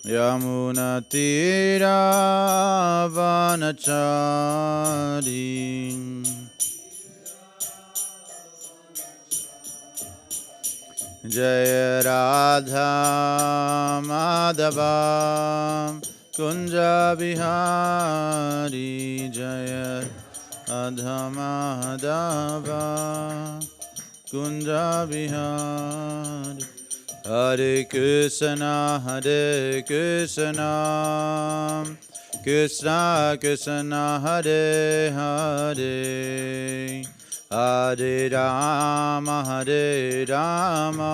Yamunatiravanachari Jaya Radha Madhava Kunja Bihari Jaya Radha Madhava Kunja Bihari Hare Krishna Krishna Krishna Hare Hare Hare Rama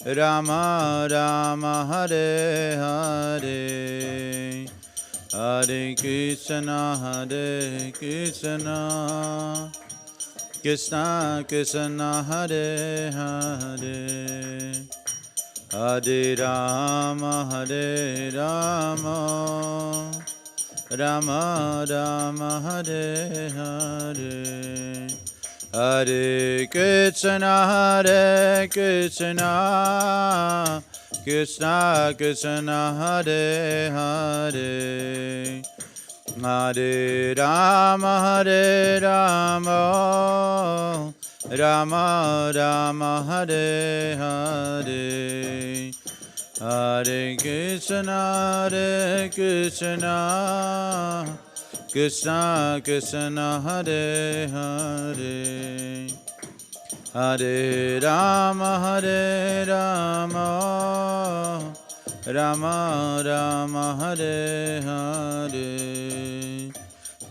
Rama Rama Hare Hare Hare Krishna Krishna Krishna Hare Hare Hare Rama Rama Rama Hare Hare Hare Krishna Krishna Krishna Hare Hare Hare Rama Rama Rama Hare Hare Hare Krishna Krishna Krishna Hare Hare Hare Rama Rama Rama Hare Hare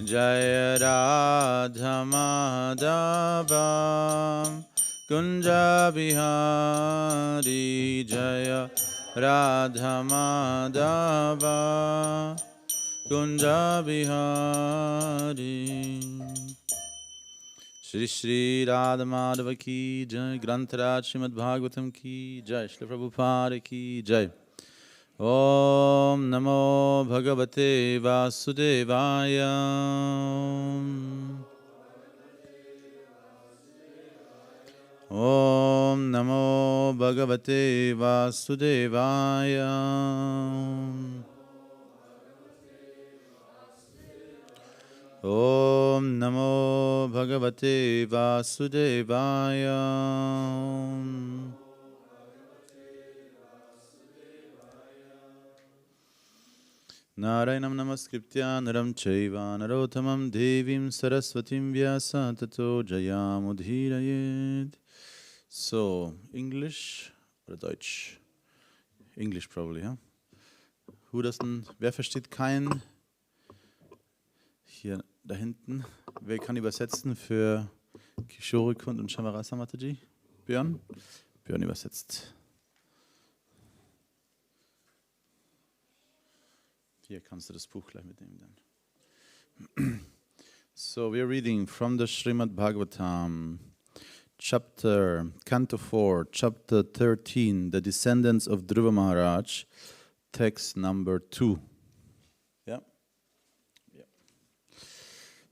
Jaya Radha Madhava Kunja Bihari Jaya Radha Madhava Kunja Bihari Shri Shri Radha Madhava ki Jai Grantaraj Srimad Bhagavatam ki Jai Shri Prabhupada ki Jai Om Namo Bhagavate Vasudevaya Om Namo Bhagavate Vasudevaya Om Namo Bhagavate Vasudevaya Narayanam Namaskritya Naram Chaiva Narottamam Devim Saraswatim Vyasa Tato Jayamudhirayet. So, English oder Deutsch? English probably, ja? Wer versteht kein? Hier da hinten. Wer kann übersetzen für Kishore Kund und Shamarasa Mataji? Björn? Björn übersetzt. Hier kannst du das Buch gleich mitnehmen dann. So, we are reading from the Srimad Bhagavatam, Canto 4, Chapter 13, The Descendants of Dhruva Maharaj, text number 2. Yeah? Yeah.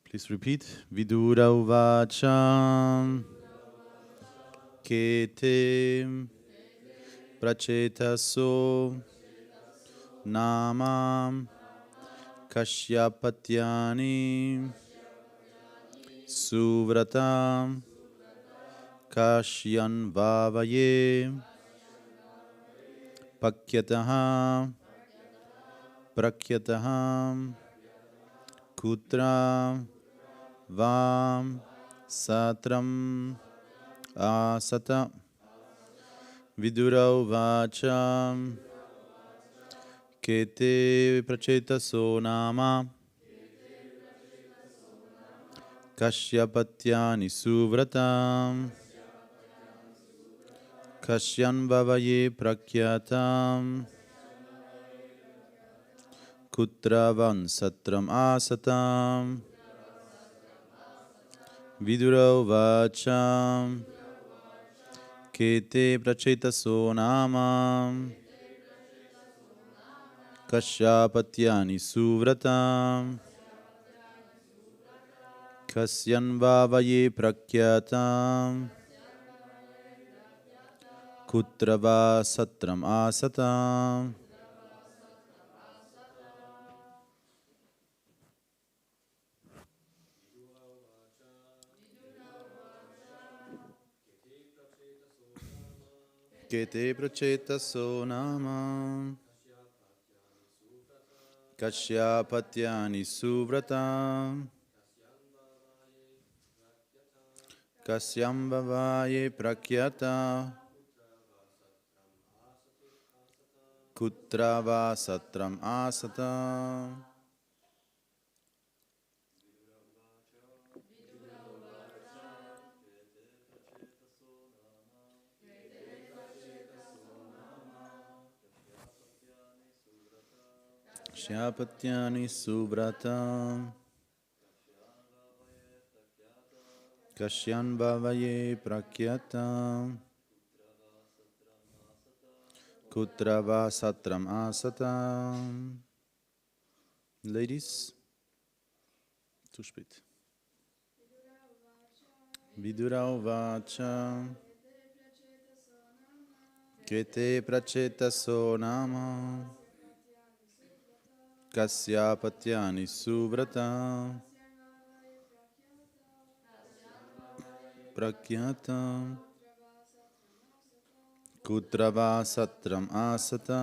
Please repeat. Vidura Uvacham Kete Prachetaso Namam Kashyapatyani Suvratam Kashyan Vavaye Pakyataha Prakyataha Kutra Vam Satram Asata Vidura Vacham Kete Prachetaso Nama Kashyapatyani Suvratam Kashyan Vavaye Prakyatam Kutravan Satram Asatam Vidura Vacham Kete Prachetaso Nama Kashyapatyani Suvratam Kasyan Vavaye Prakyatam Kutrava Satram Asatam Kete prachetaso nama Kasyapatyani suvrata Kasyambhavaye prakyata Kutra va satram asata. Kasyapatyani suvrata Kasyambhavaye prakyata Kutra va satram asata. Ladies, too spät. Vidura uvacha Kete prachetaso nama Kasyapatyani suvrata Prakyata Kutrava satram asata.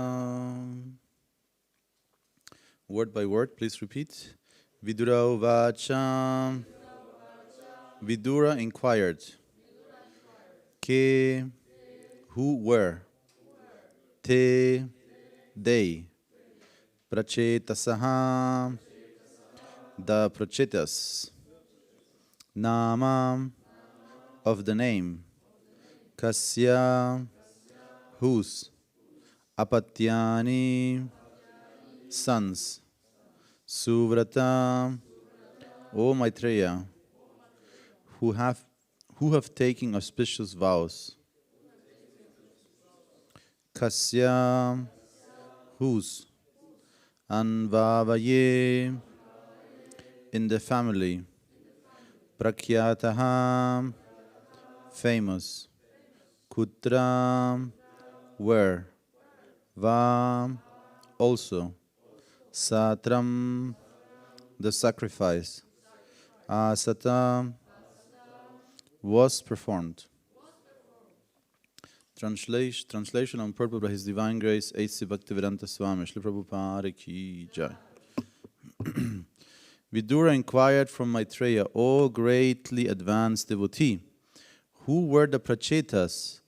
Word by word, please repeat. Vidura uvacha. Vidura inquired. Ke, who were. Te, they. Prachetasaha, the prachetas. Nama, of the name. Kasya, whose. Apatyani, sons. Suvrata, O Maitreya, who have taken auspicious vows. Kasya, whose. Anvavaye, in the family. Prakyataha, famous. Kutra, where. Va, also. Satram, the sacrifice. Asata, was performed. Translation on purpose by His Divine Grace, A.C. Bhaktivedanta Swami, Srila Prabhupada Ki Jai. Vidura inquired from Maitreya, O greatly advanced devotee, who were the prachetas?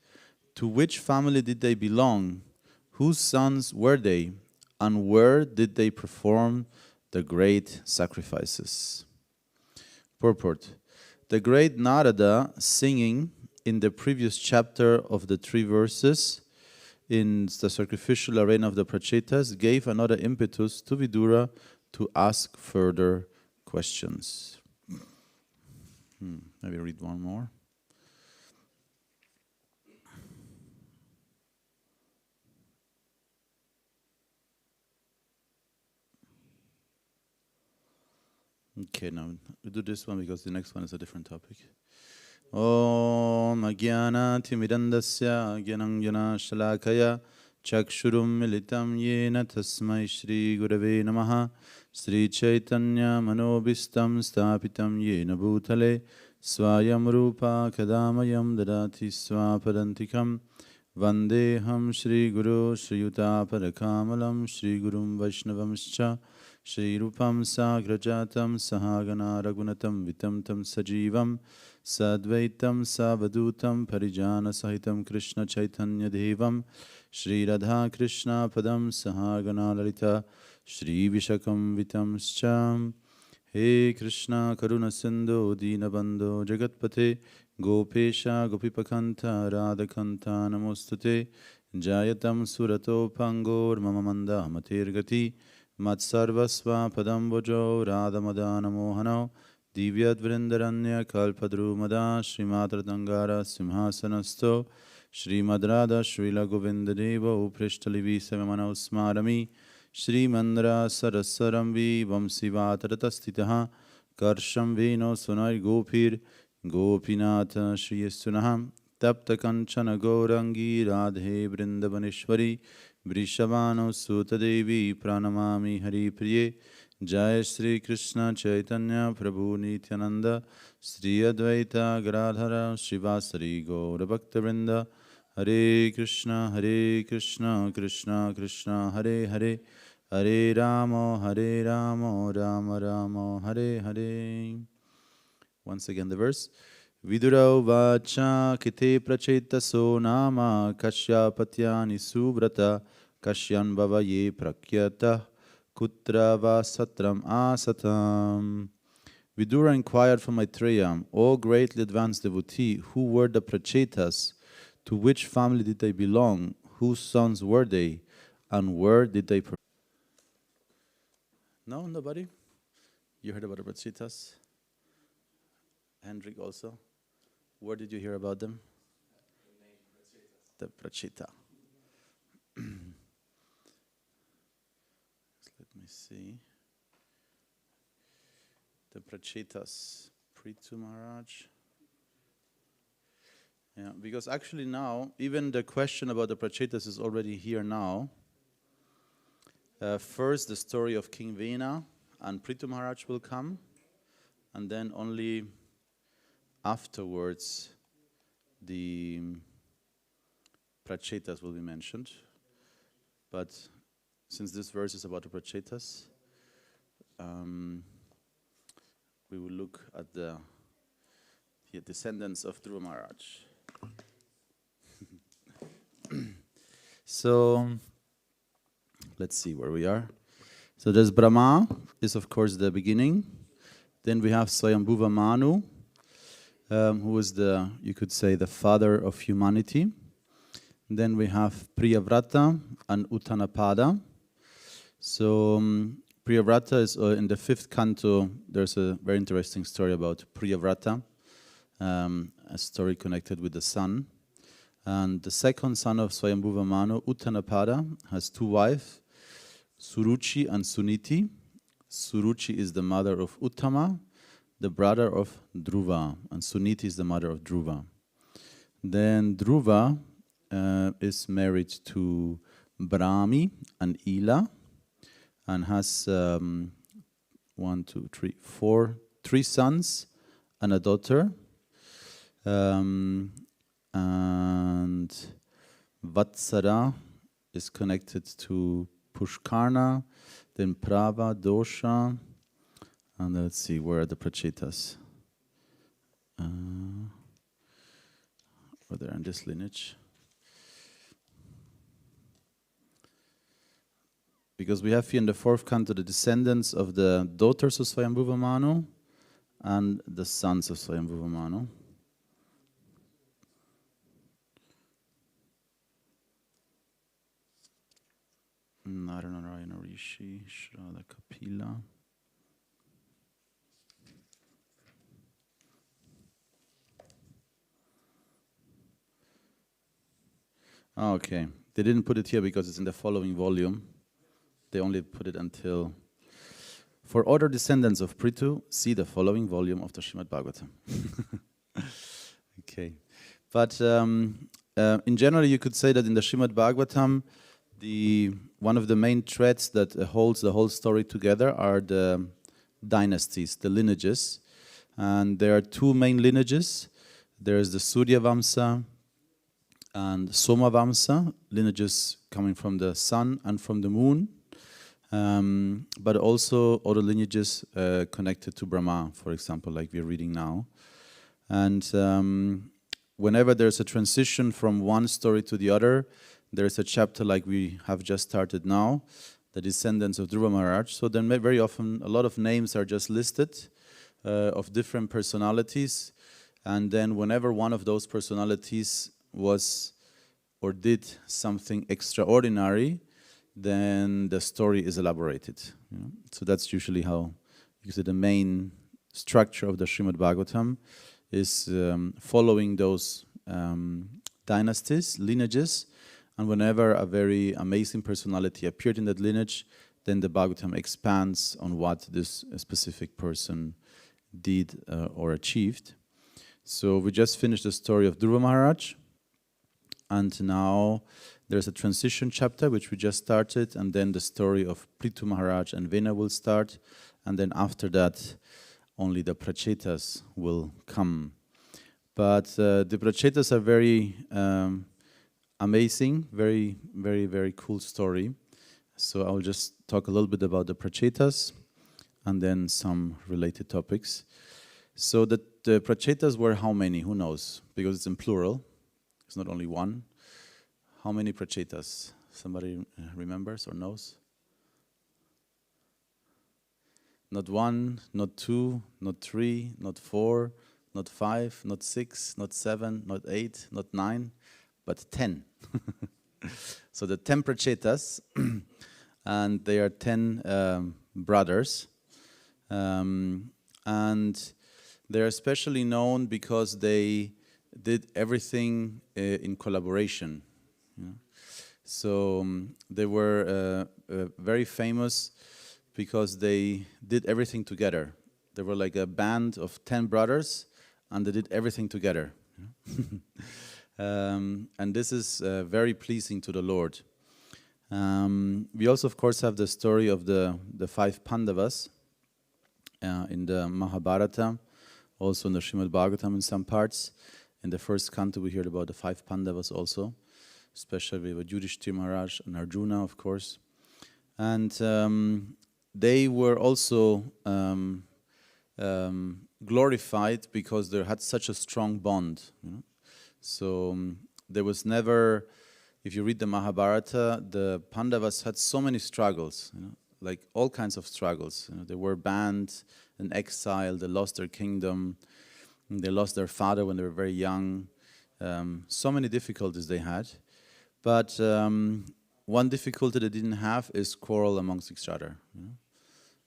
To which family did they belong? Whose sons were they? And where did they perform the great sacrifices? Purport. The great Narada, singing in the previous chapter of the 3 verses in the sacrificial arena of the prachetas, gave another impetus to Vidura to ask further questions. Maybe read one more. Okay, now we do this one because the next one is a different topic. Om Agyana Timidandasya Gyanam Jana Shalakaya Chakshurum Militam Yena Tasmai Shri Gurave Namaha Sri Chaitanya Manobistam Stapitam Yena Bhutale Swayam Rupa Kadamayam Dadati Swapadantikam Vandeham Shri Guru Shri Yuta Parakamalam Shri Gurum Vaishnavamscha Shri Rupam Sagrajatam Sahagana Ragunatam Vitam Tam Sajivam Sadvaitam Savadutam Parijana Sahitam Krishna Chaitanya Devam Shri Radha Krishna Padam Sahagana Lalita Shri Vishakam Vitam Scham He Krishna Karuna Sindhu Dinabandho Jagatpate Gopesha Gopipakanta Radhakanta Namostate Jayatam Surato Pangor Mamamanda Matirgati Matsarvasva Padam Bojo Radhamadana Mohano Divyat Vrindaranya Kalpadrumada Srimatratangara Simhasanasto Srimad Radha Srila Govinda Deva Uprishtalivi Savamana Smarami Shri Mandra Sarasaram Vi Vamsivatatastitaha Karsham Vino Sunai Gopir Gopinatha Shri Sunaham Tapta Kanchana Gaurangi Radhe Vrindavaneshwari Vrishabhano Sutta Devi Pranamami Hari Priye Jai Shri Krishna Chaitanya Prabhu Nityananda Sri Advaita Gadadhara Shivasari Gaura Bhakta Vrinda Hare Krishna, Krishna Krishna, Hare Hare, Hare Rama, Rama Rama, Hare Hare. Once again the verse. Vidura vacha kite prachetaso nama kasyapatyani subrata kashyan bhavaye prakyata kutra vasatram asatam. Vidura inquired from Maitreya, O greatly advanced devotee, who were the prachetas? To which family did they belong? Whose sons were they? And where did they... No, nobody? You heard about the prachetas? Hendrik also? Where did you hear about them? The pracheta. Let me see. The prachetas. Prithu Maharaj. Yeah, because actually now, even the question about the prachetas is already here now. First, the story of King Vena and Prithu Maharaj will come, and then only afterwards the prachetas will be mentioned. But since this verse is about the prachetas, we will look at the descendants of Dhruva Maharaj. So, let's see where we are. So there's Brahma, is of course the beginning. Then we have Swayambhuva Manu, who is the, you could say, the father of humanity. Then we have Priyavrata and Uttanapada. So Priyavrata is in the 5th canto. There's a very interesting story about Priyavrata, a story connected with the sun. And the second son of Swayambhuva Manu, Uttanapada, has 2 wives, Suruchi and Suniti. Suruchi is the mother of Uttama, the brother of Dhruva, and Suniti is the mother of Dhruva. Then Dhruva is married to Brahmi and Ila, and has 3 sons and a daughter. And Vatsara is connected to Pushkarna, then Prava, Dosha, and let's see, where are the prachetas? Are they in this lineage? Because we have here in the 4th canto the descendants of the daughters of Swayambhuva Manu and the sons of Swayambhuva Manu. Naranarayana Rishi, Shraddha Kapila. Okay, they didn't put it here because it's in the following volume. They only put it until... For other descendants of Prithu, see the following volume of the Srimad Bhagavatam. Okay, but in general you could say that in the Srimad Bhagavatam, one of the main threads that holds the whole story together are the dynasties, the lineages. And there are 2 main lineages. There's the Surya Vamsa and Soma Vamsa, lineages coming from the sun and from the moon. But also other lineages connected to Brahma, for example, like we're reading now. And whenever there's a transition from one story to the other, there's a chapter like we have just started now, the descendants of Dhruva Maharaj. So then very often a lot of names are just listed of different personalities. And then whenever one of those personalities was or did something extraordinary, then the story is elaborated. You know? So that's usually how, because the main structure of the Srimad Bhagavatam is following those dynasties, lineages, and whenever a very amazing personality appeared in that lineage, then the Bhagavatam expands on what this specific person did or achieved. So we just finished the story of Dhruva Maharaj, and now there's a transition chapter which we just started, and then the story of Prithu Maharaj and Vena will start, and then after that only the prachetas will come. But the prachetas are very amazing, very, very, very cool story. So I'll just talk a little bit about the prachetas and then some related topics. So the prachetas were how many? Who knows? Because it's in plural. It's not only one. How many prachetas? Somebody remembers or knows? Not one, not two, not three, not four, not five, not six, not seven, not eight, not nine, but 10. So the 10 prachetas, and they are 10 brothers. And they're especially known because they did everything in collaboration. You know? So they were very famous because they did everything together. They were like a band of 10 brothers, and they did everything together. And this is very pleasing to the Lord. We also, of course, have the story of the 5 Pandavas in the Mahabharata, also in the Srimad Bhagavatam in some parts. In the first canto, we heard about the 5 Pandavas also, especially with Yudhishthira Maharaj and Arjuna, of course. And they were also glorified because they had such a strong bond. You know? So there was never, if you read the Mahabharata, the Pandavas had so many struggles, you know, like all kinds of struggles. You know, they were banned and exiled, they lost their kingdom, they lost their father when they were very young. So many difficulties they had. But one difficulty they didn't have is quarrel amongst each other. You know?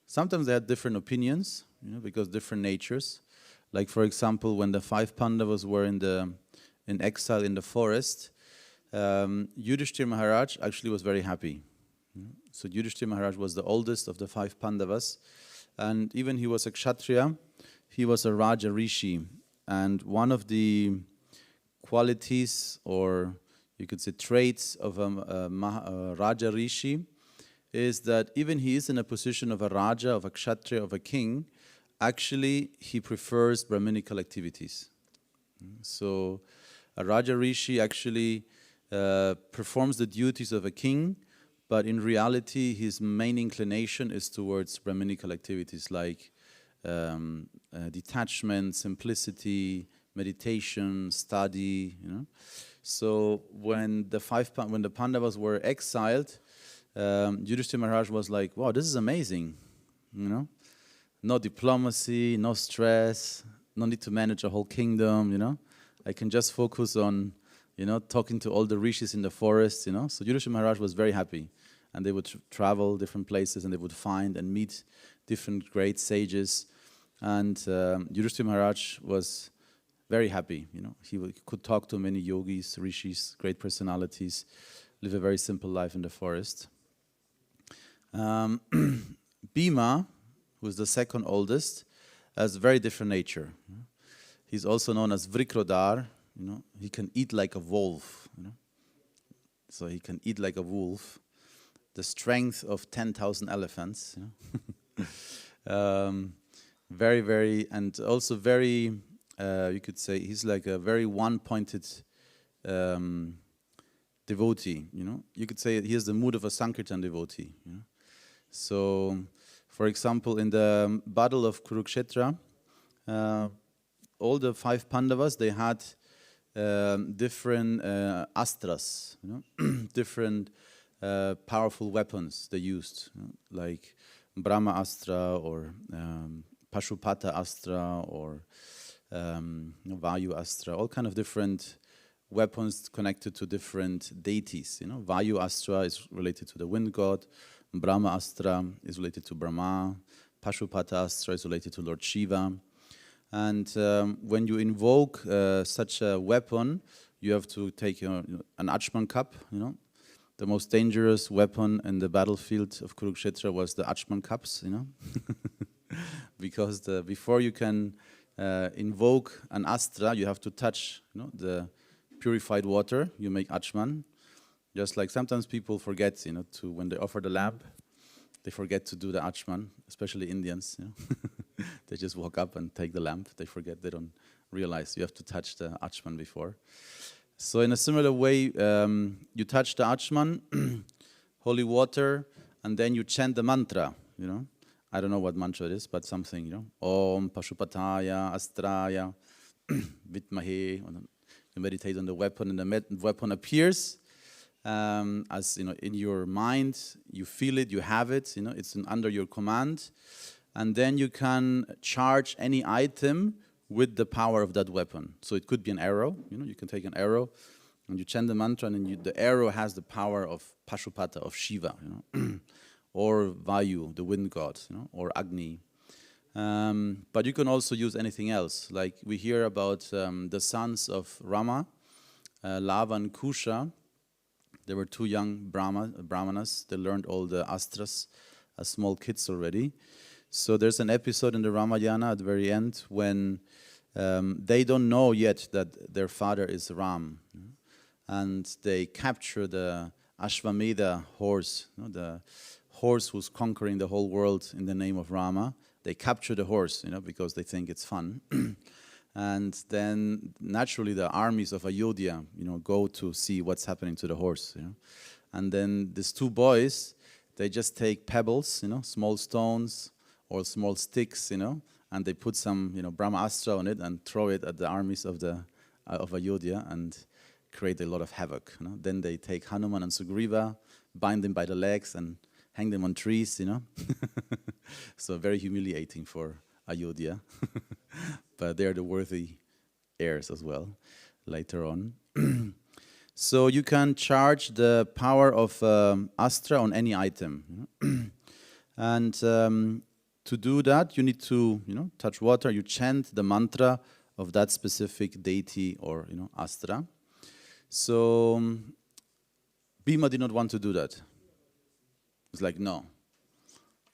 Sometimes they had different opinions, you know, because different natures. Like, for example, when the 5 Pandavas were in exile in the forest, Yudhishthira Maharaj actually was very happy. So Yudhishthira Maharaj was the oldest of the 5 Pandavas, and even he was a Kshatriya, he was a Raja Rishi. And one of the qualities, or you could say traits of a Raja Rishi, is that even he is in a position of a Raja, of a Kshatriya, of a king, actually he prefers Brahminical activities. So a Raja Rishi actually performs the duties of a king, but in reality his main inclination is towards Brahminical activities like detachment, simplicity, meditation, study. You know? So when the Pandavas were exiled, Yudhishthira Maharaj was like, wow, this is amazing, you know? No diplomacy, no stress, no need to manage a whole kingdom, you know? I can just focus on, you know, talking to all the rishis in the forest, you know? So Yudhishthira Maharaj was very happy. And they would travel different places and they would find and meet different great sages. And Yudhishthira Maharaj was very happy, you know? He could talk to many yogis, rishis, great personalities, live a very simple life in the forest. Bhima, who is the second oldest, has a very different nature. He's also known as Vrikrodar. You know, he can eat like a wolf. You know? So he can eat like a wolf. The strength of 10,000 elephants. You know? Very, very, and also very. You could say he's like a very one-pointed devotee. You know, you could say he has the mood of a Sankirtan devotee. You know? So, for example, in the battle of Kurukshetra, all the 5 Pandavas, they had different astras, you know, different powerful weapons they used, you know, like Brahma Astra or Pashupata Astra or Vayu Astra, all kind of different weapons connected to different deities. You know, Vayu Astra is related to the wind god, Brahma Astra is related to Brahma, Pashupata Astra is related to Lord Shiva. And when you invoke such a weapon, you have to take an Achman cup. You know, the most dangerous weapon in the battlefield of Kurukshetra was the Achman cups. You know, because before you can invoke an astra, you have to touch, you know, the purified water. You make Achman. Just like sometimes people forget, you know, to when they offer the lamp, they forget to do the Achman, especially Indians. You know? They just walk up and take the lamp. They forget, they don't realize you have to touch the Achman before. So in a similar way, you touch the Achman, holy water, and then you chant the mantra, I don't know what mantra it is, but something, Om Pashupataya Astraya Vitmahe. You meditate on the weapon, and the weapon appears as, in your mind. You feel it, you have it, it's under your command. And then you can charge any item with the power of that weapon. So it could be an arrow, you can take an arrow and you chant the mantra, and then the arrow has the power of Pashupata, of Shiva, or Vayu, the wind god, or Agni. But you can also use anything else. Like we hear about the sons of Rama, Lava and Kusha. There were two young brahmanas. They learned all the astras as small kids already. So there's an episode in the Homa Yajna at the very end when they don't know yet that their father is Ram. And they capture the Ashvamedha horse, the horse who's conquering the whole world in the name of Rama. They capture the horse, because they think it's fun. And then naturally the armies of Ayodhya, go to see what's happening to the horse. And then these two boys, they just take pebbles, small stones or small sticks, and they put some, Brahmastra on it and throw it at the armies of Ayodhya and create a lot of havoc. Then they take Hanuman and Sugriva, bind them by the legs and hang them on trees, So very humiliating for Ayodhya. But they're the worthy heirs as well, later on. So you can charge the power of Astra on any item. And to do that, you need to, touch water. You chant the mantra of that specific deity or, Astra. So Bhima did not want to do that. It's like, no,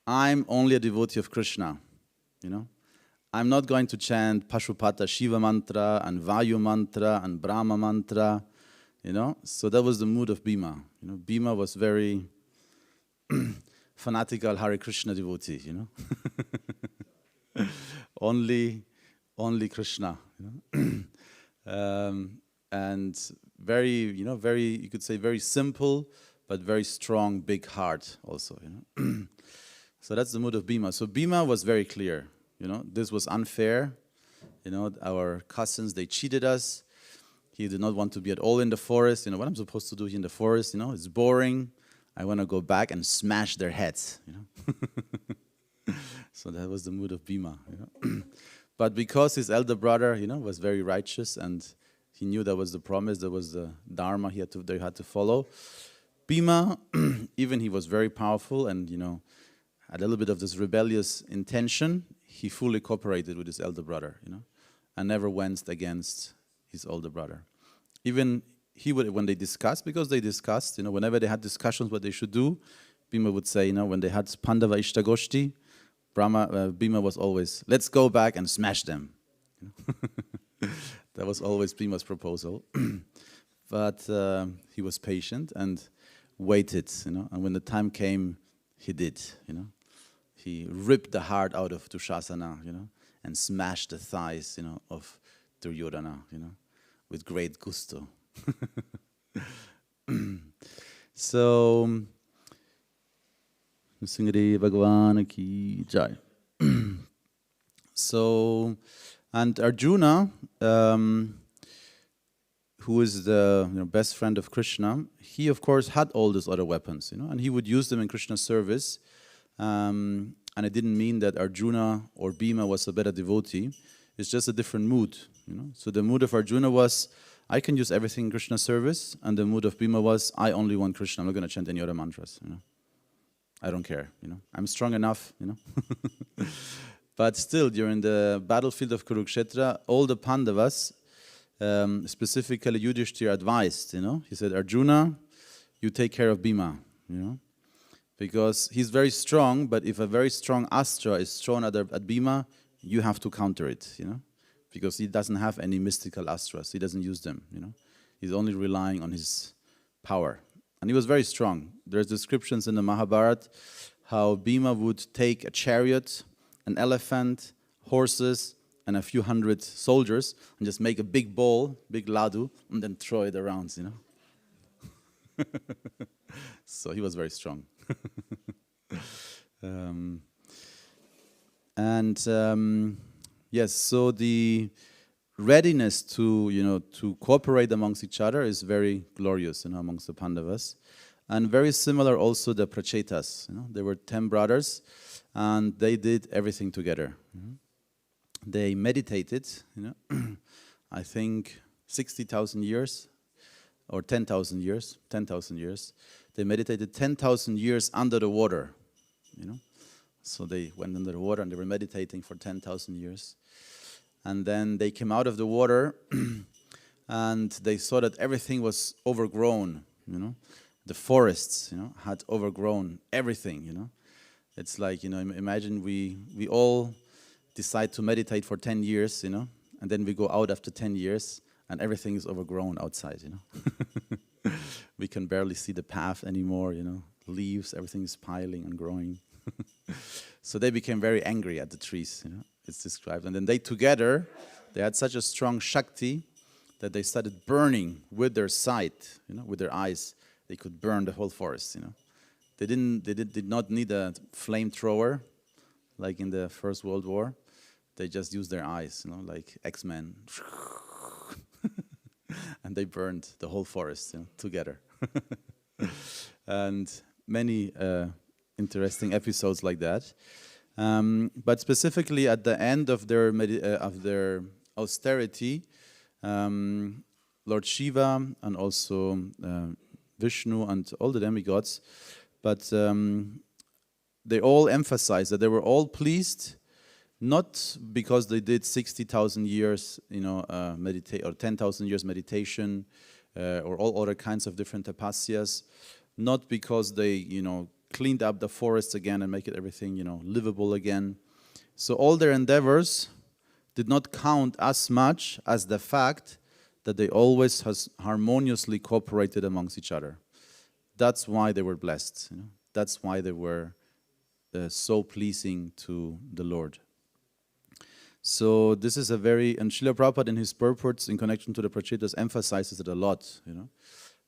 I'm only a devotee of Krishna, I'm not going to chant Pashupata Shiva mantra and Vayu mantra and Brahma mantra, So that was the mood of Bhima. Bhima was very fanatical Hare Krishna devotee, only Krishna, and very, you could say very simple, but very strong, big heart also, So that's the mood of Bhima. So Bhima was very clear, this was unfair, our cousins, they cheated us. He did not want to be at all in the forest. What I'm supposed to do here in the forest, it's boring. I want to go back and smash their heads, So that was the mood of Bhima, But because his elder brother, was very righteous and he knew that was the promise, that was the dharma they had to follow. Bhima, even he was very powerful and, had a little bit of this rebellious intention, he fully cooperated with his elder brother, and never went against his older brother. Even he would, when they discussed, because they discussed, whenever they had discussions what they should do, Bhima would say, when they had Pandava Ishtagoshti, Bhima was always, let's go back and smash them. That was always Bhima's proposal. But he was patient and waited, and when the time came, he did, He ripped the heart out of Dushasana, and smashed the thighs, of Duryodhana, with great gusto. So, Singari Bhagavan ki jai. So, and Arjuna, who is the best friend of Krishna, he of course had all these other weapons, and he would use them in Krishna's service. And it didn't mean that Arjuna or Bhima was a better devotee. It's just a different mood, So the mood of Arjuna was, I can use everything in Krishna's service, and the mood of Bhima was, I only want Krishna. I'm not going to chant any other mantras, I don't care, I'm strong enough, But still, during the battlefield of Kurukshetra, all the Pandavas, specifically Yudhishthira, advised, He said, Arjuna, you take care of Bhima, Because he's very strong, but if a very strong astra is thrown at Bhima, you have to counter it, Because he doesn't have any mystical astras. He doesn't use them, He's only relying on his power. And he was very strong. There's descriptions in the Mahabharata how Bhima would take a chariot, an elephant, horses, and a few hundred soldiers and just make a big ball, big ladu, and then throw it around, So he was very strong. Yes, so the readiness to cooperate amongst each other is very glorious, amongst the Pandavas. And very similar also the Prachetas. There were 10 brothers, and they did everything together. They meditated, I think 60,000 years or 10,000 years, 10,000 years. They meditated 10,000 years under the water, So they went under the water and they were meditating for 10,000 years. And then they came out of the water and they saw that everything was overgrown, The forests, had overgrown everything, It's like, imagine we all decide to meditate for 10 years, and then we go out after 10 years and everything is overgrown outside, We can barely see the path anymore, Leaves, everything is piling and growing. So they became very angry at the trees, It's described. And then they together, they had such a strong Shakti that they started burning with their sight, with their eyes. They could burn the whole forest, They did not need a flamethrower like in the First World War. They just used their eyes, like X-Men. And they burned the whole forest together. And many interesting episodes like that. But specifically at the end of their austerity, Lord Shiva and also Vishnu and all the demigods, but they all emphasized that they were all pleased, not because they did 60,000 years, meditate or 10,000 years meditation, or all other kinds of different tapasyas, not because they, cleaned up the forests again and make it everything, livable again. So all their endeavors did not count as much as the fact that they always has harmoniously cooperated amongst each other. That's why they were blessed. That's why they were so pleasing to the Lord. So this is a very, and Srila Prabhupada in his purports in connection to the Prachetas emphasizes it a lot,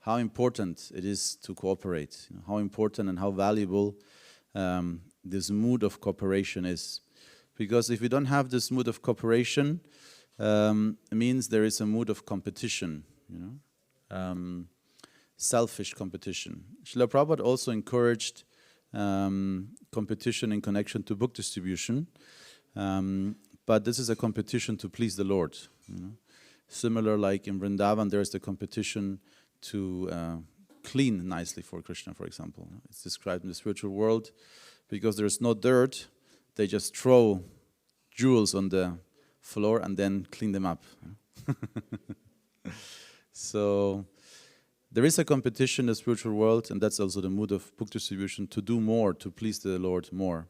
how important it is to cooperate, how important and how valuable this mood of cooperation is. Because if we don't have this mood of cooperation, it means there is a mood of competition, selfish competition. Srila Prabhupada also encouraged competition in connection to book distribution, but this is a competition to please the Lord. Similar like in Vrindavan, there is the competition to clean nicely for Krishna, for example. It's described in the spiritual world, because there's no dirt, they just throw jewels on the floor and then clean them up. So there is a competition in the spiritual world, and that's also the mood of book distribution, to do more, to please the Lord more.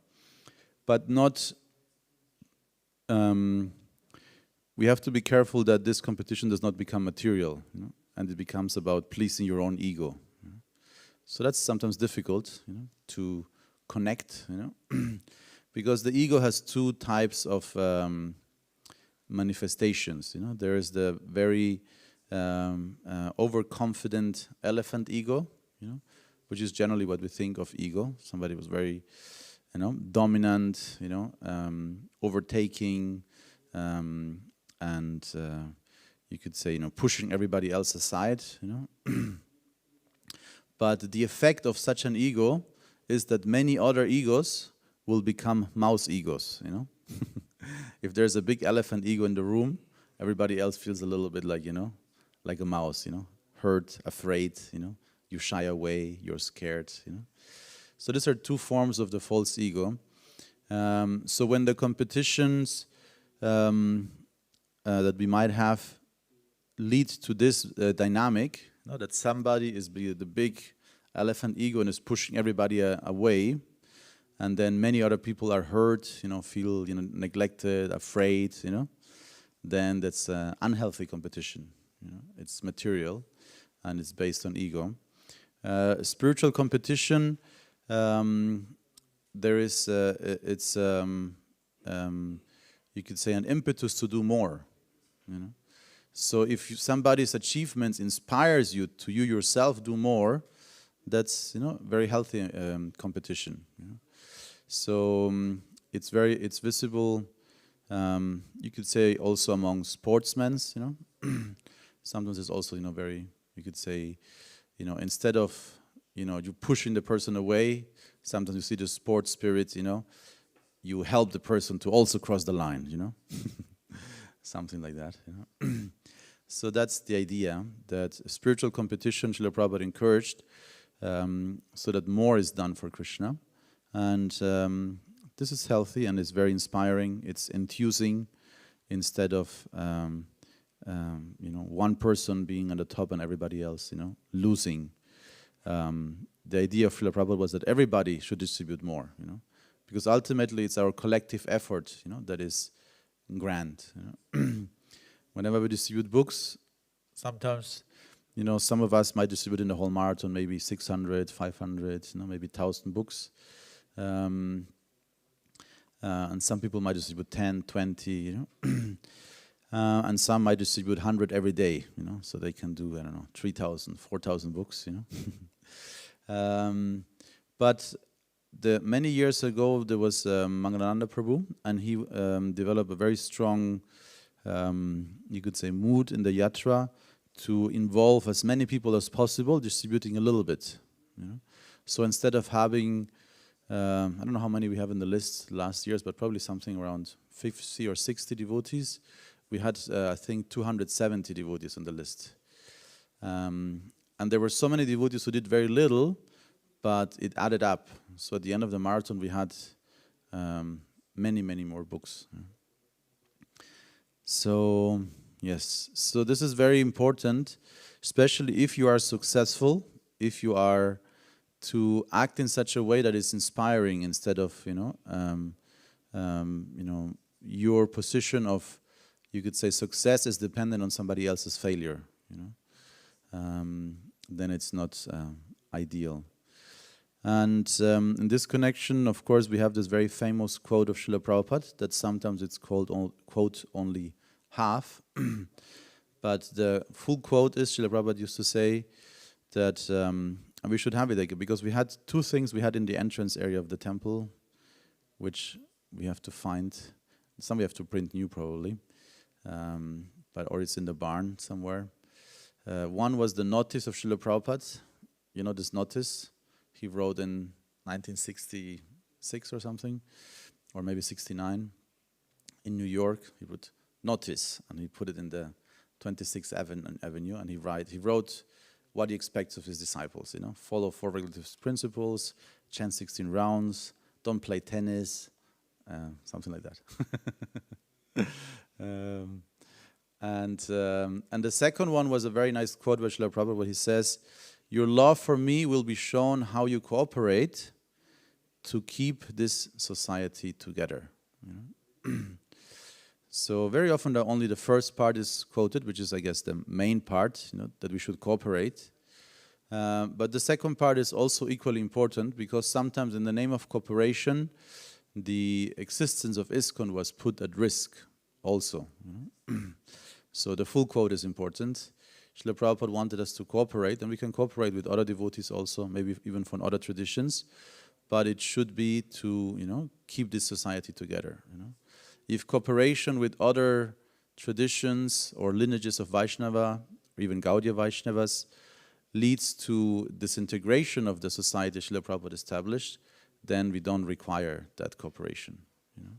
But not, we have to be careful that this competition does not become material, and it becomes about pleasing your own ego. So that's sometimes difficult, to connect, because the ego has two types of manifestations. There is the very overconfident elephant ego, which is generally what we think of ego. Somebody was very, dominant, overtaking, and you could say, pushing everybody else aside, But the effect of such an ego is that many other egos will become mouse egos, If there's a big elephant ego in the room, everybody else feels a little bit like, like a mouse, hurt, afraid, you shy away, you're scared, So these are two forms of the false ego. So when the competitions that we might have lead to this dynamic, that somebody is the big elephant ego and is pushing everybody away, and then many other people are hurt, feel neglected, afraid, then that's unhealthy competition. It's material and it's based on ego. Spiritual competition, there is you could say, an impetus to do more. You know? So if somebody's achievements inspires you to you yourself do more, that's, you know, very healthy competition. You know? So it's visible. You could say also among sportsmen. You know, sometimes it's also, you know, very, you could say, you know, instead of, you know, you pushing the person away, sometimes you see the sports spirit. You know, you help the person to also cross the line. You know, something like that. You know. So that's the idea, that spiritual competition, Srila Prabhupada encouraged, so that more is done for Krishna. And this is healthy and it's very inspiring. It's enthusing instead of, you know, one person being on the top and everybody else, you know, losing. The idea of Srila Prabhupada was that everybody should distribute more, you know, because ultimately it's our collective effort, you know, that is grand. You know? Whenever we distribute books, sometimes, you know, some of us might distribute in the whole marathon maybe 600, 500, you know, maybe 1,000 books. And some people might distribute 10, 20, you know. And some might distribute 100 every day, you know, so they can do, I don't know, 3,000, 4,000 books, you know. But many years ago, there was Mangalananda Prabhu, and he developed a very strong, you could say, mood in the yatra to involve as many people as possible, distributing a little bit. You know? So instead of having, I don't know how many we have in the list last years, but probably something around 50 or 60 devotees. We had, I think, 270 devotees on the list. And there were so many devotees who did very little, but it added up. So at the end of the marathon, we had many, many more books. So, yes. So this is very important, especially if you are successful, if you are to act in such a way that is inspiring instead of, you know, your position of, you could say, success is dependent on somebody else's failure, you know, then it's not ideal. And in this connection, of course, we have this very famous quote of Srila Prabhupada that sometimes it's called quote only half. But the full quote is, Srila Prabhupada used to say that we should have it, because we had two things we had in the entrance area of the temple, which we have to find. Some we have to print new probably, or it's in the barn somewhere. One was the notice of Srila Prabhupada. You know this notice? He wrote in 1966 or something, or maybe 69, in New York. He wrote notice, and he put it in the 26th Avenue, and he wrote what he expects of his disciples. You know, follow 4 regulative principles, chant 16 rounds, don't play tennis, something like that. And the second one was a very nice quote by Srila Prabhupada, where he says, "Your love for me will be shown how you cooperate to keep this society together." You know? So very often only the first part is quoted, which is, I guess, the main part, you know, that we should cooperate. But the second part is also equally important, because sometimes in the name of cooperation, the existence of ISKCON was put at risk also. You know? So the full quote is important. Srila Prabhupada wanted us to cooperate, and we can cooperate with other devotees also, maybe even from other traditions, but it should be to, you know, keep this society together. You know? If cooperation with other traditions or lineages of Vaishnava, or even Gaudiya Vaishnavas, leads to disintegration of the society Srila Prabhupada established, then we don't require that cooperation. You know?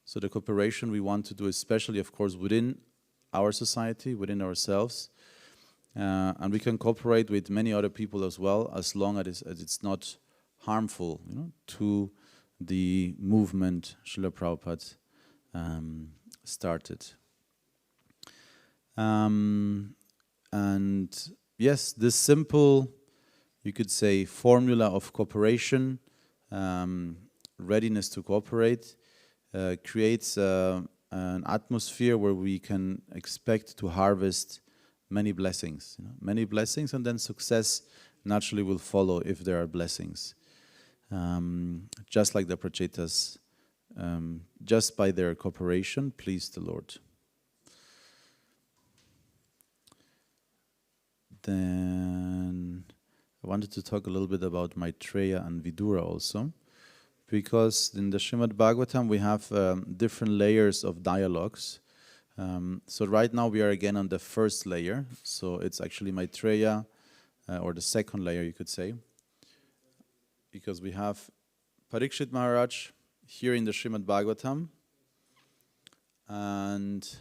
So the cooperation we want to do, especially, of course, within our society, within ourselves, and we can cooperate with many other people as well, as long as it's not harmful, you know, to the movement Srila Prabhupada started. And yes, this simple, you could say, formula of cooperation, readiness to cooperate, creates an atmosphere where we can expect to harvest many blessings. You know? Many blessings, and then success naturally will follow if there are blessings. Just like the Prachetas just by their cooperation, pleased the Lord. Then I wanted to talk a little bit about Maitreya and Vidura also, because in the Srimad Bhagavatam we have different layers of dialogues. So right now we are again on the first layer, so it's actually Maitreya, or the second layer you could say, because we have Parikshit Maharaj here in the Srimad Bhagavatam, and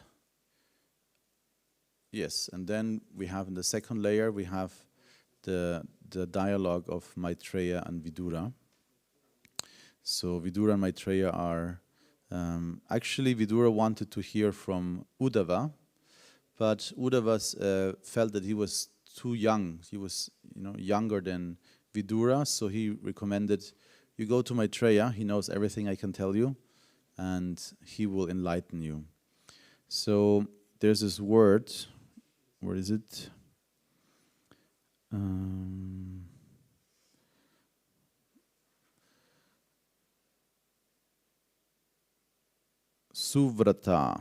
yes, and then we have in the second layer we have the dialogue of Maitreya and Vidura. So Vidura and Maitreya are actually Vidura wanted to hear from Uddhava, but Uddhava felt that he was too young. He was, younger than Vidura, so he recommended, you go to Maitreya, he knows everything I can tell you, and he will enlighten you. So there's this word, where is it? Suvrata.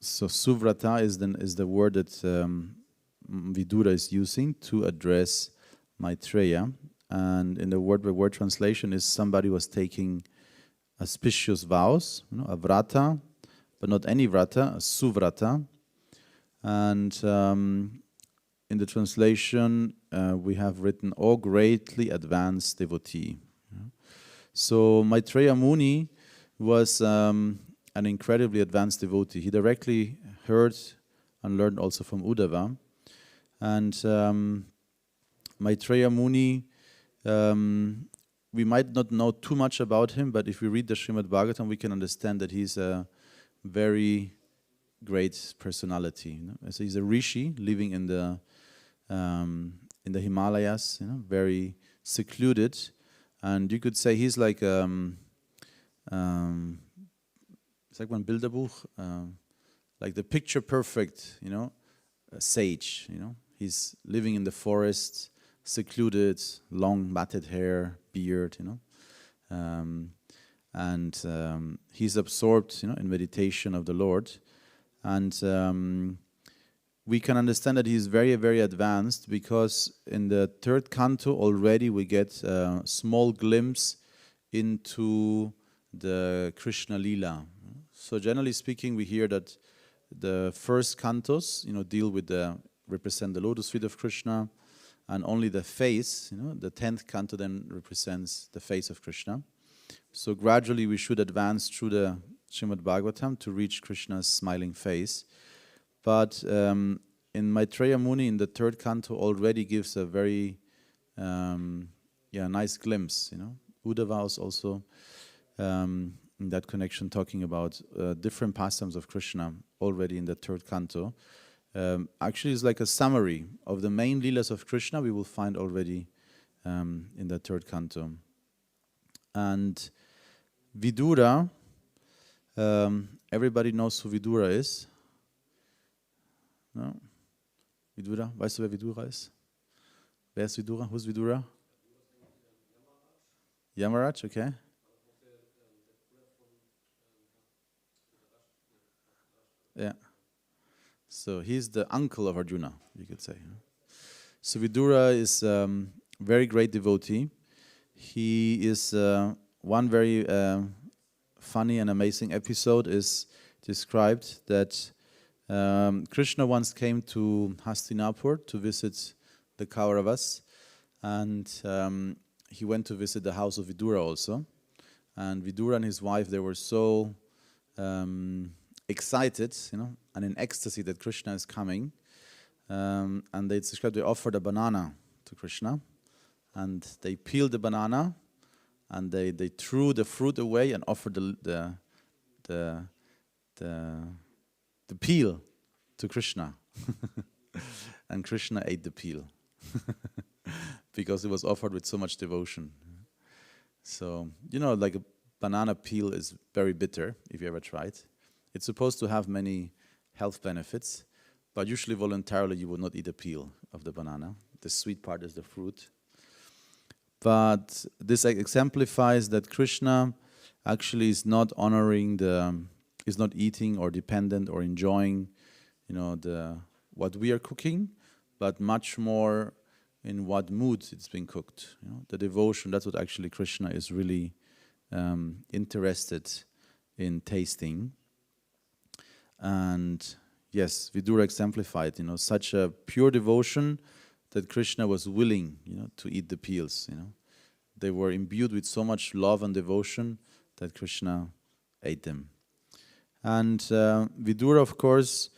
So Suvrata is the word that Vidura is using to address Maitreya, and in the word-by-word translation is somebody was taking auspicious vows, a vrata, but not any vrata, a suvrata. And in the translation we have written, "O greatly advanced devotee." So Maitreya Muni was an incredibly advanced devotee. He directly heard and learned also from Uddhava. And Maitreya Muni, we might not know too much about him, but if we read the Srimad Bhagavatam, we can understand that he's a very great personality. So he's a rishi living in the Himalayas, very secluded. And you could say he's like sagt man Bilderbuch, like the picture perfect, a sage, He's living in the forest, secluded, long matted hair, beard, and he's absorbed, in meditation of the Lord. And we can understand that he's very, very advanced, because in the third canto already we get a small glimpse into the Krishna Lila. So generally speaking, we hear that the first cantos, deal with represent the lotus feet of Krishna, and only the face, the 10th canto then represents the face of Krishna. So gradually we should advance through the Srimad Bhagavatam to reach Krishna's smiling face. But in Maitreya Muni, in the third canto, already gives a very nice glimpse. Uddhava is also in that connection talking about different pastimes of Krishna already in the third canto. Actually, it's like a summary of the main leelas of Krishna we will find already in the third canto. And Vidura, everybody knows who Vidura is. No? Vidura, weißt du, wer Vidura ist? Wer ist Vidura? Who's Vidura? Yamaraj, okay. Yeah. So he's the uncle of Arjuna, you could say. So Vidura is very great devotee. He is one very funny and amazing episode is described that Krishna once came to Hastinapur to visit the Kauravas, and he went to visit the house of Vidura also. And Vidura and his wife, they were so excited, and in ecstasy that Krishna is coming. And they described, they offered a banana to Krishna, and they peeled the banana, and they threw the fruit away and offered the peel to Krishna. And Krishna ate the peel because it was offered with so much devotion. So, like a banana peel is very bitter, if you ever tried. It's supposed to have many health benefits, but usually voluntarily you would not eat a peel of the banana. The sweet part is the fruit. But this exemplifies that Krishna actually is not honoring is not eating or dependent or enjoying, what we are cooking, but much more in what mood it's being cooked. The devotion, that's what actually Krishna is really interested in tasting. And yes, Vidura exemplified, such a pure devotion that Krishna was willing, to eat the peels. They were imbued with so much love and devotion that Krishna ate them. And Vidura, of course,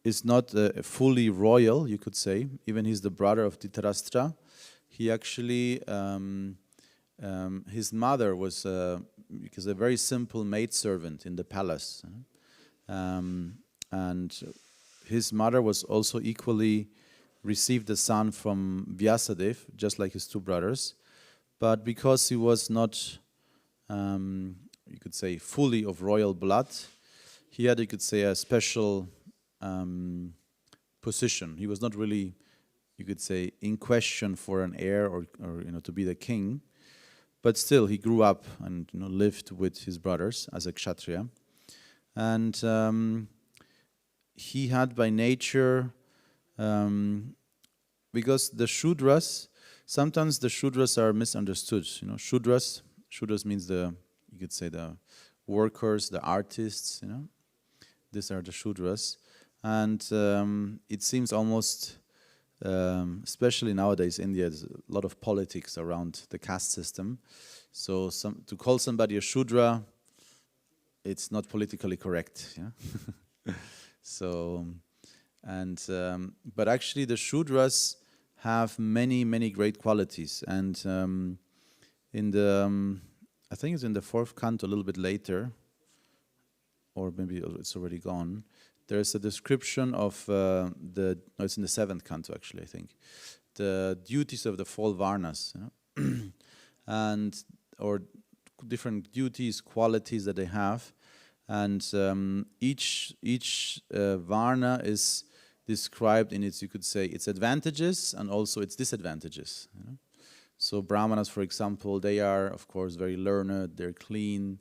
is not fully royal, you could say. Even he's the brother of Dhritarashtra. He actually, his mother was a very simple maidservant in the palace. And his mother was also equally received a son from Vyasadeva, just like his two brothers. But because he was not, you could say, fully of royal blood, he had, you could say, a special position. He was not really, you could say, in question for an heir or to be the king. But still, he grew up and lived with his brothers as a kshatriya. And he had by nature, because the Shudras, sometimes the Shudras are misunderstood. Shudras means you could say the workers, the artists. These are the Shudras, and it seems almost, especially nowadays, India, there's a lot of politics around the caste system. So to call somebody a Shudra, it's not politically correct. So, but actually the Shudras have many, many great qualities. And in the, I think it's in the fourth canto, a little bit later, or maybe it's already gone, there's a description of it's in the seventh canto actually, I think, the duties of the four varnas, and or different duties, qualities that they have. And each varna is described in its, you could say, its advantages and also its disadvantages. So brahmanas, for example, they are, of course, very learned, they're clean,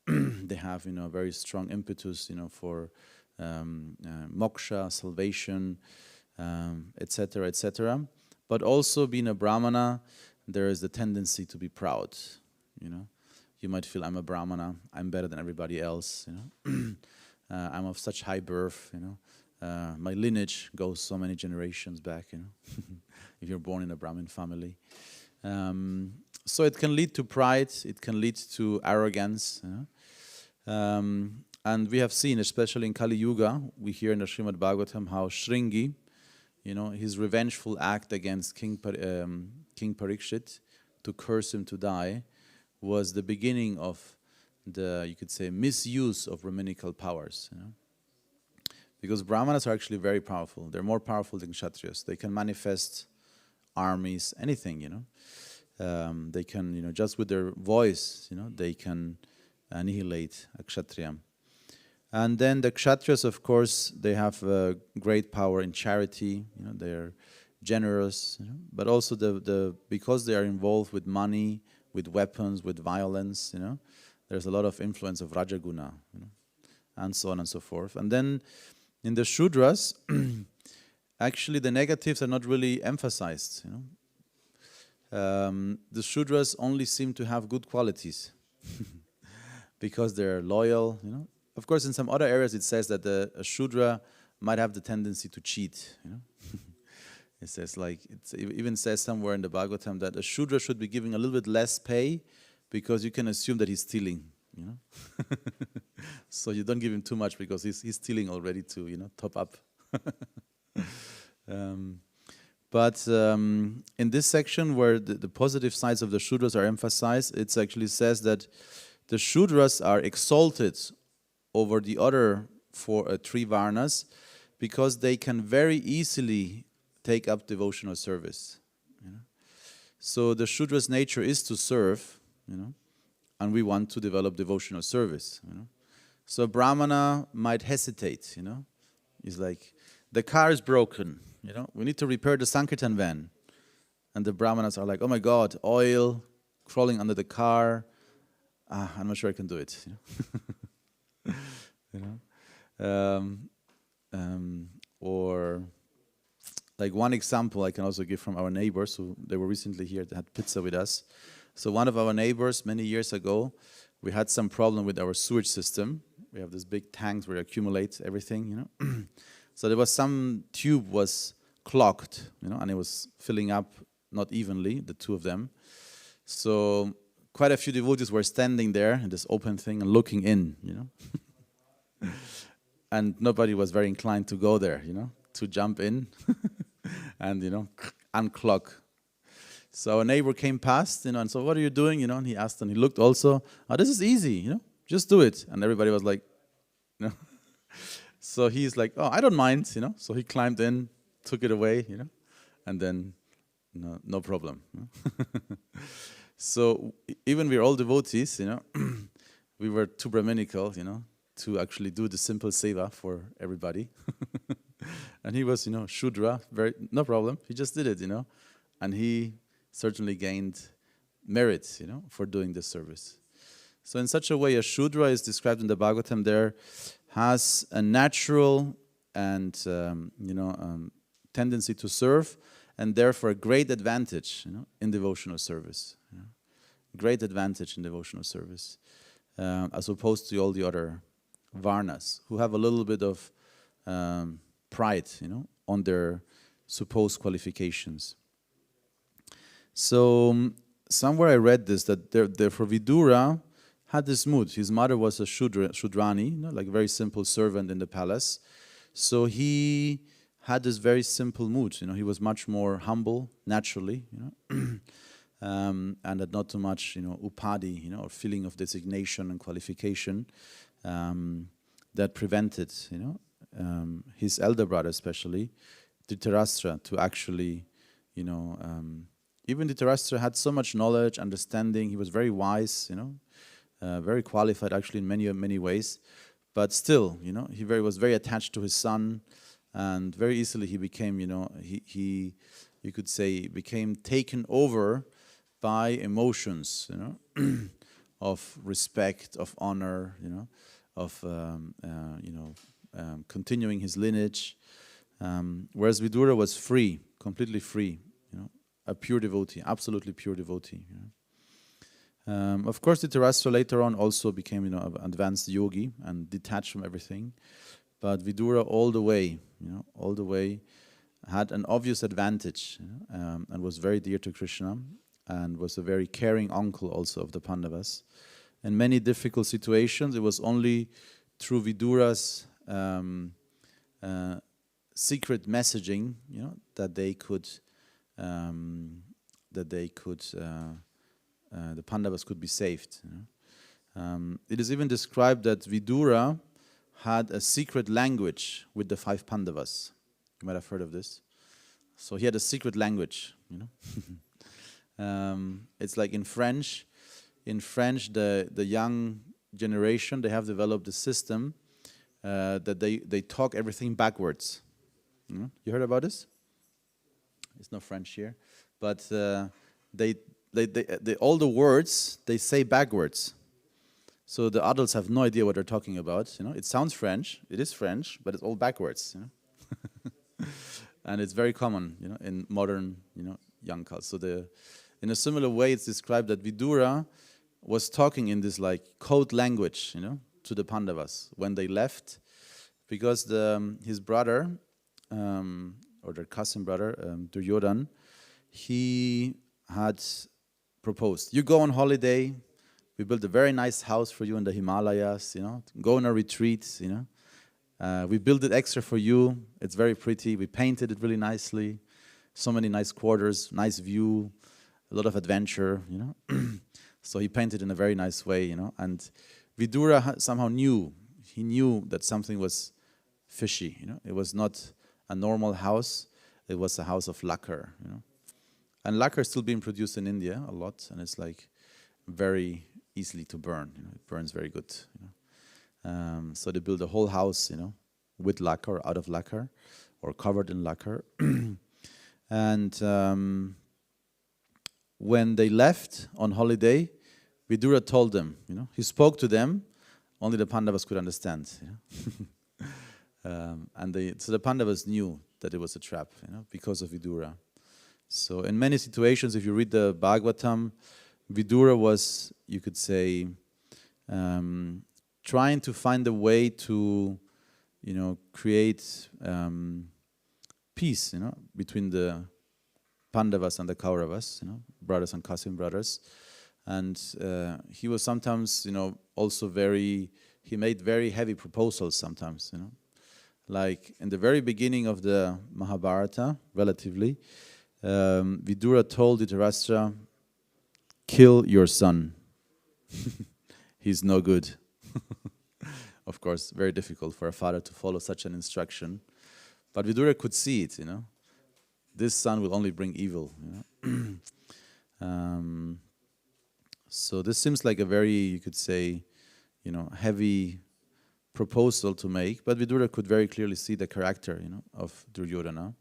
they have, very strong impetus, for moksha, salvation, etc., etc. But also being a brahmana, there is the tendency to be proud, You might feel, I'm a brahmana, I'm better than everybody else, I'm of such high birth, my lineage goes so many generations back, if you're born in a Brahmin family. So it can lead to pride, it can lead to arrogance. And we have seen, especially in Kali Yuga, we hear in the Srimad Bhagavatam how Shringi, his revengeful act against King Parikshit to curse him to die, was the beginning of the, you could say, misuse of Brahminical powers. Because Brahmanas are actually very powerful. They're more powerful than Kshatriyas. They can manifest armies, anything, They can, just with their voice, they can annihilate a Kshatriya. And then the Kshatriyas, of course, they have great power in charity, they're generous, but also because they are involved with money, with weapons, with violence, there's a lot of influence of Rajaguna, and so on and so forth. And then in the Shudras, actually the negatives are not really emphasized, The Shudras only seem to have good qualities because they're loyal, Of course, in some other areas it says that a Shudra might have the tendency to cheat, It says, it even says somewhere in the Bhagavatam that a Shudra should be giving a little bit less pay because you can assume that he's stealing, So you don't give him too much because he's stealing already to, top up. But in this section where the positive sides of the Shudras are emphasized, it actually says that the Shudras are exalted over the other three Varnas because they can very easily take up devotional service. So the Shudra's nature is to serve, and we want to develop devotional service. So Brahmana might hesitate, He's like, the car is broken, we need to repair the Sankirtan van. And the brahmanas are like, oh my God, oil crawling under the car. I'm not sure I can do it. Or like one example I can also give from our neighbors who they were recently here, they had pizza with us. So one of our neighbors many years ago, we had some problem with our sewage system. We have this big tanks where it accumulates everything, So there was some tube was clogged, and it was filling up not evenly, the two of them. So quite a few devotees were standing there in this open thing and looking in, And nobody was very inclined to go there, to jump in and, unclog. So a neighbor came past, and so what are you doing, and he asked, and he looked also, this is easy, just do it. And everybody was like, So he's like, I don't mind, So he climbed in, took it away, and then, no problem. So even we're all devotees, we were too Brahminical, to actually do the simple seva for everybody. And he was, Shudra, no problem. He just did it, And he certainly gained merit, for doing this service. So in such a way, a Shudra is described in the Bhagavatam there, has a natural and, tendency to serve, and therefore a great advantage, in devotional service. Great advantage in devotional service, as opposed to all the other varnas, who have a little bit of pride, on their supposed qualifications. So somewhere I read this, that therefore Vidura had this mood. His mother was a Shudrani, like a very simple servant in the palace. So he had this very simple mood. He was much more humble naturally, and had not too much, upadi, or feeling of designation and qualification that prevented, his elder brother especially, Dhritarashtra, to actually, even Dhritarashtra had so much knowledge, understanding. He was very wise, very qualified actually in many ways, but still, he was very attached to his son, and very easily he became, he you could say became taken over by emotions, of respect, of honor, of continuing his lineage, whereas Vidura was free, completely free, a pure devotee, absolutely pure devotee. Of course, Dhritarashtra later on also became, an advanced yogi and detached from everything. But Vidura all the way had an obvious advantage, and was very dear to Krishna, and was a very caring uncle also of the Pandavas. In many difficult situations, it was only through Vidura's secret messaging, that they could, the Pandavas could be saved. It is even described that Vidura had a secret language with the 5 Pandavas. You might have heard of this. So he had a secret language, it's like in French. In French, the young generation, they have developed a system that they talk everything backwards. You heard about this? It's no French here, but they all the words they say backwards. So the adults have no idea what they're talking about. It sounds French. It is French, but it's all backwards. And it's very common, in modern, young cults. So in a similar way, it's described that Vidura was talking in this like code language, to the Pandavas when they left, because his brother, or their cousin brother, Duryodhan, he had proposed, you go on holiday, we built a very nice house for you in the Himalayas, go on a retreat, we built it extra for you, it's very pretty, we painted it really nicely, so many nice quarters, nice view, a lot of adventure, So he painted in a very nice way, and Vidura somehow knew that something was fishy, It was not a normal house, it was a house of lacquer, And lacquer is still being produced in India a lot, and it's like very easily to burn, it burns very good, So they built a whole house, with lacquer, out of lacquer, or covered in lacquer. And when they left on holiday, Vidura told them, he spoke to them, only the Pandavas could understand. So the Pandavas knew that it was a trap, because of Vidura. So in many situations, if you read the Bhagavatam, Vidura was, you could say, trying to find a way to, create peace, between the Pandavas and the Kauravas, brothers and cousin brothers. And he was sometimes, also he made very heavy proposals sometimes, Like in the very beginning of the Mahabharata, relatively, Vidura told Dhritarashtra, kill your son. He's no good. Of course, very difficult for a father to follow such an instruction. But Vidura could see it, This son will only bring evil, So this seems like a very, you could say, heavy proposal to make. But Vidura could very clearly see the character, of Duryodhana.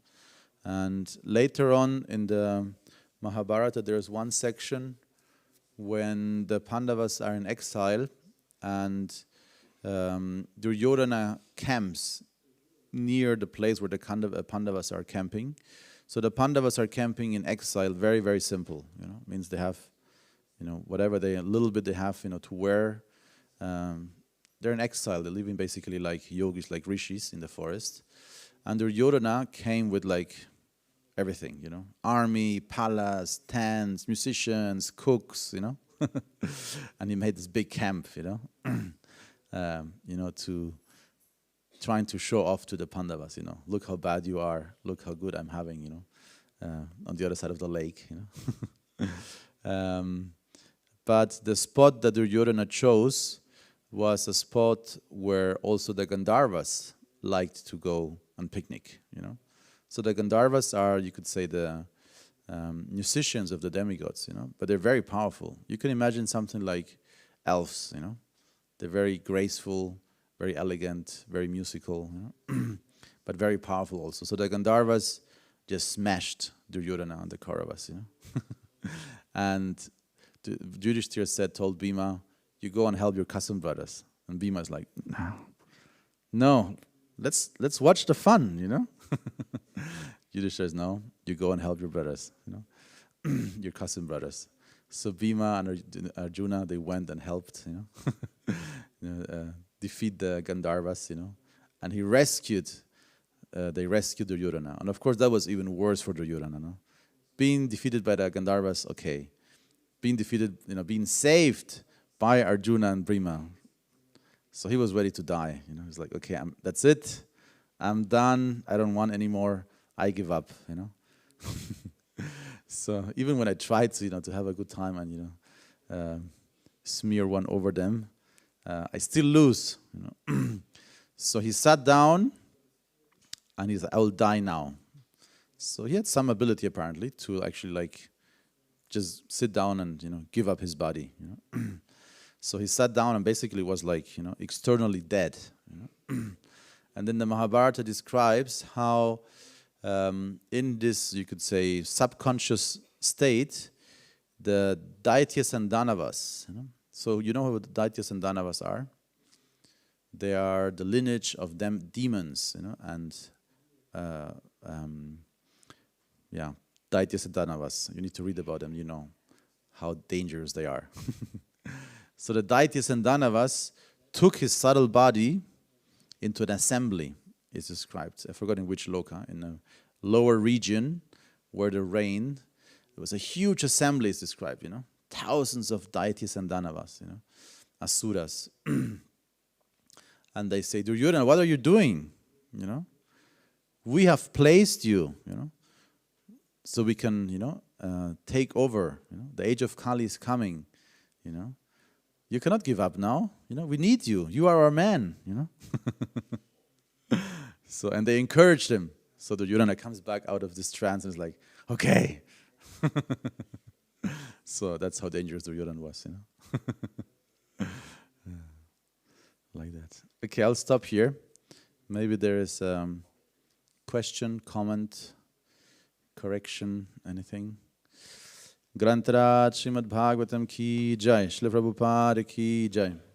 And later on in the Mahabharata, there's one section when the Pandavas are in exile and Duryodhana camps near the place where the Pandavas are camping. So the Pandavas are camping in exile, very, very simple. Means they have, whatever a little bit they have, to wear. They're in exile. They're living basically like yogis, like rishis in the forest. And Duryodhana came with like everything, army, palace, tents, musicians, cooks, and he made this big camp, to trying to show off to the Pandavas, look how bad you are, look how good I'm having, on the other side of the lake, But the spot that Duryodhana chose was a spot where also the Gandharvas liked to go and picnic, So the Gandharvas are, you could say, the musicians of the demigods, but they're very powerful. You can imagine something like elves, They're very graceful, very elegant, very musical, but very powerful also. So the Gandharvas just smashed Duryodhana and the Kauravas, And Yudhishthira told Bhima, you go and help your cousin brothers. And Bhima is like, no, let's watch the fun, Yudhishthira says, no, you go and help your brothers, your cousin brothers. So Bhima and Arjuna, they went and helped, defeat the Gandharvas, and they rescued Duryodhana. And of course, that was even worse for Duryodhana, Being defeated by the Gandharvas, okay. Being defeated, being saved by Arjuna and Bhima. So he was ready to die, He's like, okay, that's it. I'm done. I don't want anymore. I give up, So even when I tried to, to have a good time and, smear one over them, I still lose, So he sat down and he's like, I will die now. So he had some ability apparently to actually just sit down and, give up his body, So he sat down and basically was like, externally dead, And then the Mahabharata describes how in this, you could say, subconscious state, the Daityas and Danavas, So you know who the Daityas and Danavas are? They are the lineage of them demons, and Daityas and Danavas. You need to read about them, how dangerous they are. So the Daityas and Danavas took his subtle body into an assembly, is described. I've forgotten which loka, in a lower region where there rained. There was a huge assembly, is described, thousands of Daityas and Danavas, Asuras. And they say, Duryodhana, what are you doing? We have placed you, so we can, take over. The age of Kali is coming, You cannot give up now. We need you. You are our man, So, and they encouraged him. So Duryodhana comes back out of this trance and is like, okay. So that's how dangerous Duryodhana was, Like that. Okay, I'll stop here. Maybe there is question, comment, correction, anything. Grantaraj Srimad Bhagavatam ki Jai. Shri Prabhupada ki Jai.